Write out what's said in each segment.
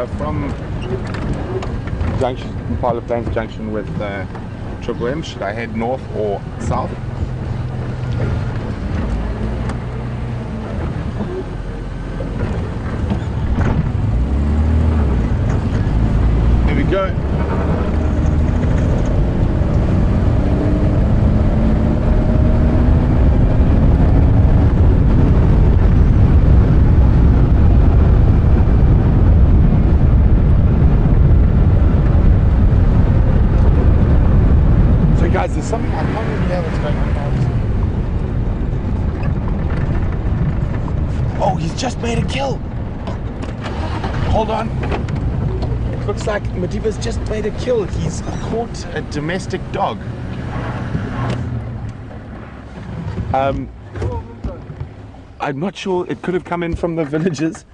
from junction, Impala Plains junction with Triple M, should I head north or south? Here we go. Guys, there's something I can't really hear what's going on. Oh, he's just made a kill. Hold on. It looks like Madiba's just made a kill. He's caught a domestic dog. I'm not sure. It could have come in from the villages.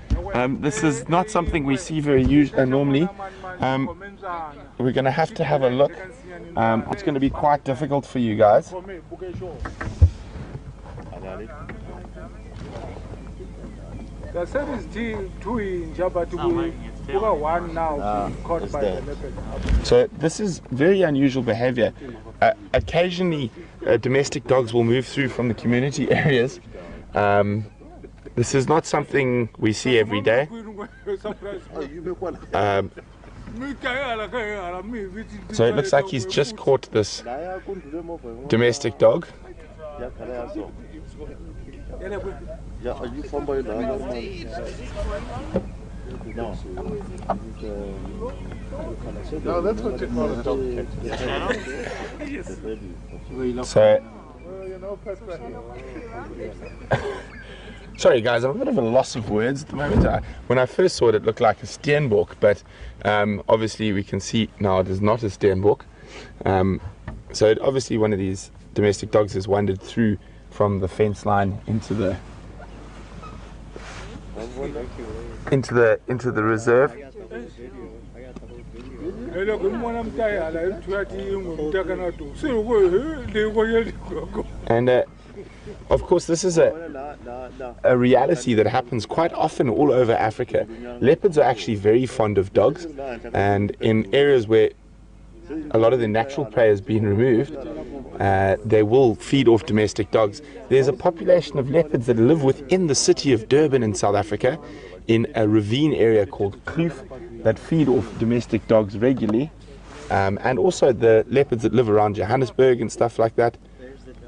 This is not something we see very normally. We're going to have a look. It's going to be quite difficult for you guys. So this is very unusual behavior. Occasionally domestic dogs will move through from the community areas. This is not something we see every day. So it looks like he's just caught this domestic dog. So sorry guys, I'm a bit of a loss of words at the moment. When I first saw it, it looked like a steenbok, but obviously we can see now it is not a steenbok. So obviously one of these domestic dogs has wandered through from the fence line into the reserve. And of course, this is a reality that happens quite often all over Africa. Leopards are actually very fond of dogs, and in areas where a lot of the natural prey has been removed, they will feed off domestic dogs. There's a population of leopards that live within the city of Durban in South Africa, in a ravine area called Kloof, that feed off domestic dogs regularly. And also the leopards that live around Johannesburg and stuff like that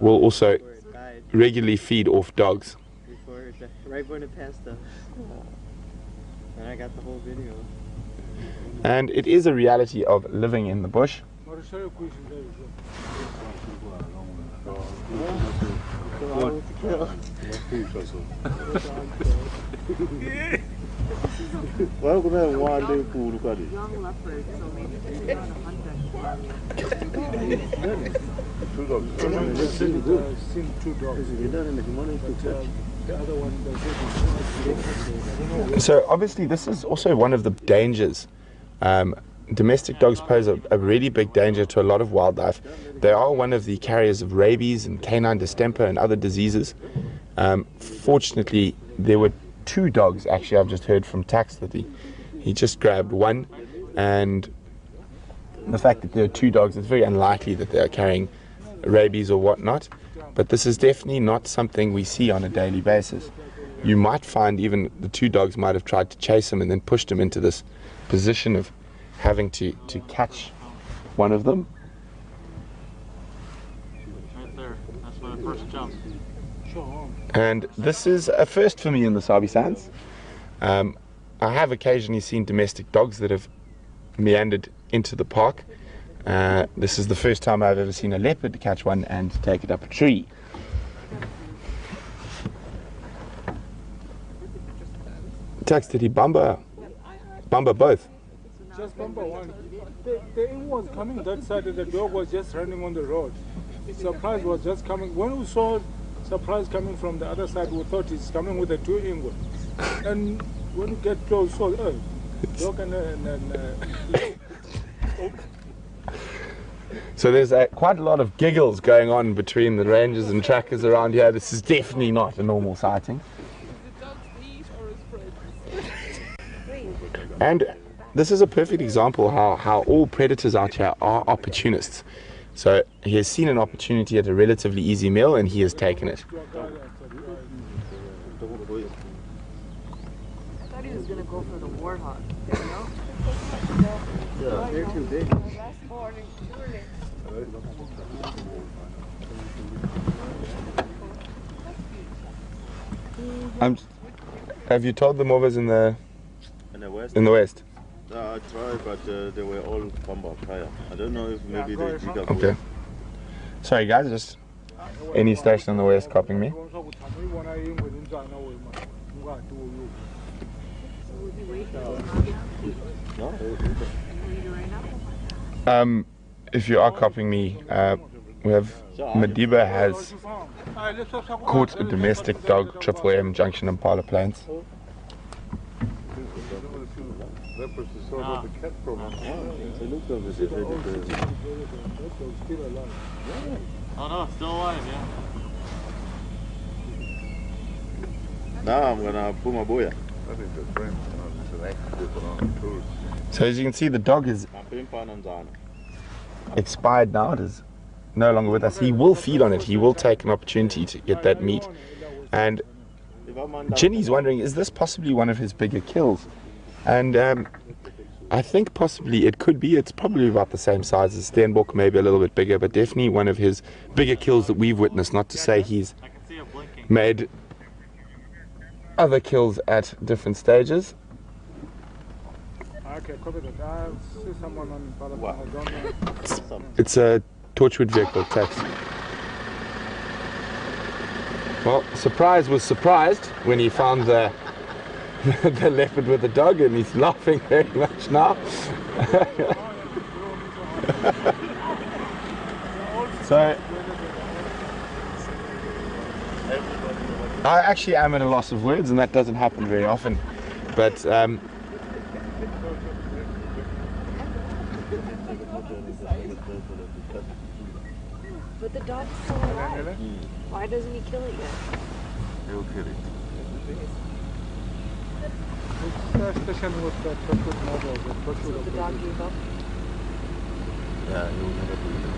will also regularly feed off dogs. Right when it passed us, and I got the whole video. And it is a reality of living in the bush. So obviously this is also one of the dangers. Domestic dogs pose a really big danger to a lot of wildlife. They are one of the carriers of rabies and canine distemper and other diseases. Fortunately, there were 2 dogs. Actually, I've just heard from Tax that he just grabbed one, and the fact that there are 2 dogs, it's very unlikely that they are carrying rabies or whatnot. But this is definitely not something we see on a daily basis. You might find even the 2 dogs might have tried to chase him and then pushed him into this position of having to catch one of them. Right there, that's my first jump. And this is a first for me in the Sabi Sands. I have occasionally seen domestic dogs that have meandered into the park. This is the first time I've ever seen a leopard catch one and take it up a tree. Tax, did he bumper both? Just bumper one. The inn was coming that side and the dog was just running on the road. Surprise was just coming. When we saw Surprise coming from the other side, we thought he's coming with the 2 English. And when we get close, so dog and So there's quite a lot of giggles going on between the rangers and trackers around here. This is definitely not a normal sighting. And this is a perfect example how all predators out here are opportunists. So he has seen an opportunity at a relatively easy meal and he has taken it. I thought he was gonna go for the warthog, you know? Yeah, they're too big. Have you told them others in the west? in the west? I tried, but they were all bumper tire. I don't know if maybe they dig up. Okay. Sorry guys, just any station in the west copying me. If you are copying me, we have Madiba has caught a domestic dog, Triple M Junction Impala Plains. Oh no, it's still alive, yeah. Now I'm gonna put my boya. So as you can see, the dog is expired now. It is no longer with us. He will feed on it. He will take an opportunity to get that meat. And Ginny's wondering, is this possibly one of his bigger kills? And I think possibly it could be. It's probably about the same size as Steenbok, maybe a little bit bigger, but definitely one of his bigger kills that we've witnessed. Not to say he's made other kills at different stages. It's a Torchwood vehicle taxi. Well, Surprise was surprised when he found the the leopard with the dog, and he's laughing very much now. So I actually am at a loss of words, and that doesn't happen very often, but But the dog's still alive. Why doesn't he kill it yet? He'll kill it. So the dog gave up? Yeah, he'll never do it.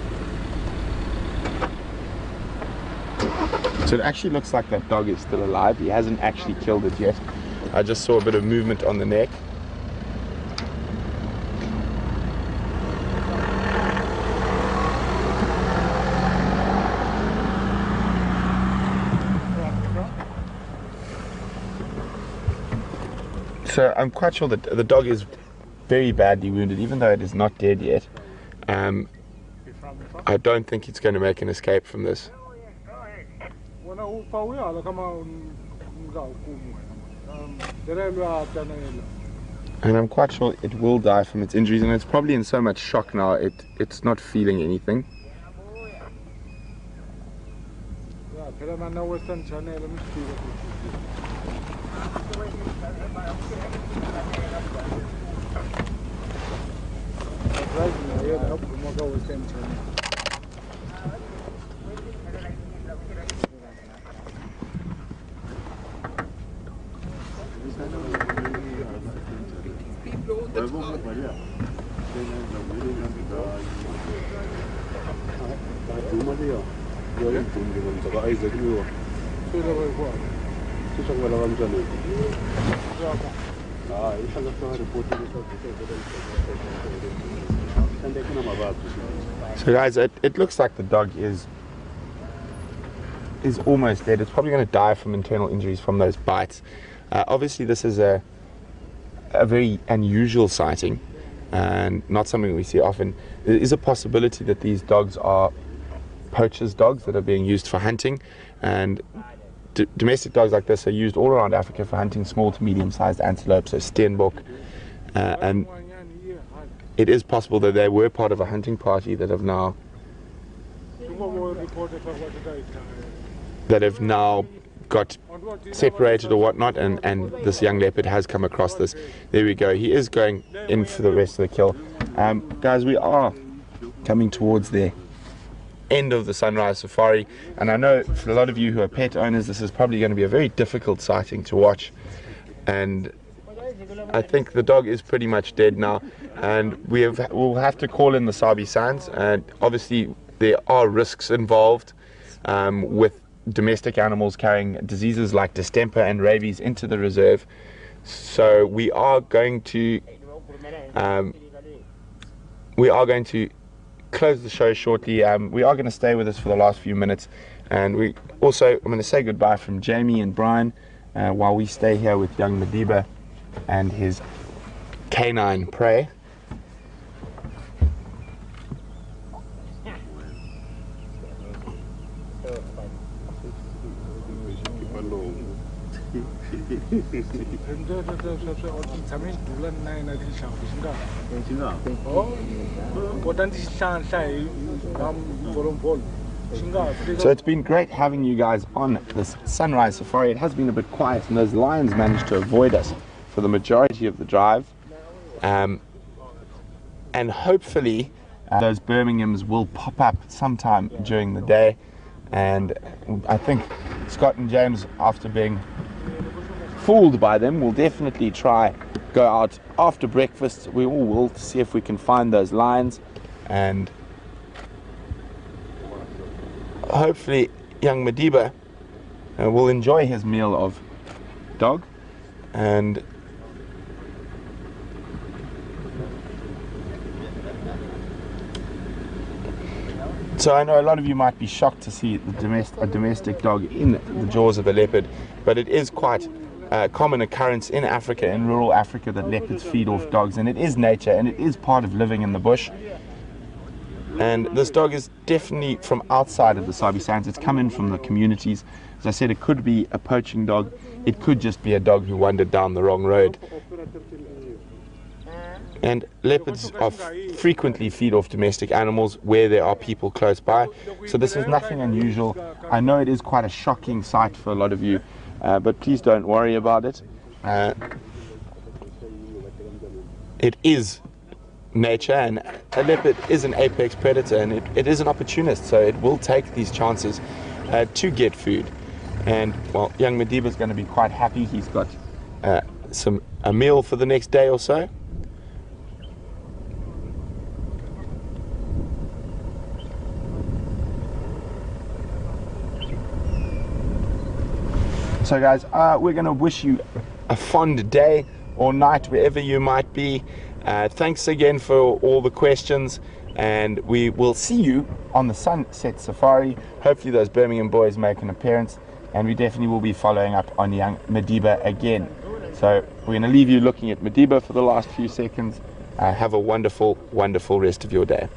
so it actually looks like that dog is still alive. He hasn't actually killed it yet. I just saw a bit of movement on the neck. So I'm quite sure that the dog is very badly wounded, even though it is not dead yet. I don't think it's going to make an escape from this. And I'm quite sure it will die from its injuries, and it's probably in so much shock now it's not feeling anything. So guys, it looks like the dog is almost dead. It's probably going to die from internal injuries from those bites. Obviously this is a very unusual sighting and not something we see often. There is a possibility that these dogs are poachers' dogs that are being used for hunting, and domestic dogs like this are used all around Africa for hunting small to medium-sized antelope, so Steenbok, and it is possible that they were part of a hunting party that have now got separated or whatnot, and this young leopard has come across this. There we go. He is going in for the rest of the kill. Guys, we are coming towards the end of the sunrise safari, and I know for a lot of you who are pet owners this is probably going to be a very difficult sighting to watch, and I think the dog is pretty much dead now, and we'll have to call in the Sabi Sands, and obviously there are risks involved with domestic animals carrying diseases like distemper and rabies into the reserve. So we are going to close the show shortly. We are going to stay with us for the last few minutes, and I'm going to say goodbye from Jamie and Brian while we stay here with young Madiba and his canine prey. So it's been great having you guys on this sunrise safari. It has been a bit quiet, and those lions managed to avoid us for the majority of the drive, and hopefully those Birminghams will pop up sometime during the day. And I think Scott and James, after being fooled by them, will definitely try go out after breakfast. We all will, to see if we can find those lions, and hopefully young Madiba will enjoy his meal of dog. And so I know a lot of you might be shocked to see a domestic dog in the jaws of a leopard, but it is quite a common occurrence in Africa, in rural Africa, that leopards feed off dogs, and it is nature, and it is part of living in the bush. And this dog is definitely from outside of the Sabi Sands. It's come in from the communities. As I said, it could be a poaching dog. It could just be a dog who wandered down the wrong road. And leopards frequently feed off domestic animals where there are people close by. So this is nothing unusual. I know it is quite a shocking sight for a lot of you, but please don't worry about it. It is nature, and a leopard is an apex predator, and it is an opportunist, so it will take these chances to get food. And well, young Madiba is going to be quite happy. He's got a meal for the next day or so. So guys, we're going to wish you a fond day or night wherever you might be. Thanks again for all the questions, and we will see you on the sunset safari. Hopefully those Birmingham boys make an appearance, and we definitely will be following up on young Madiba again. So we're going to leave you looking at Madiba for the last few seconds. Have a wonderful, wonderful rest of your day.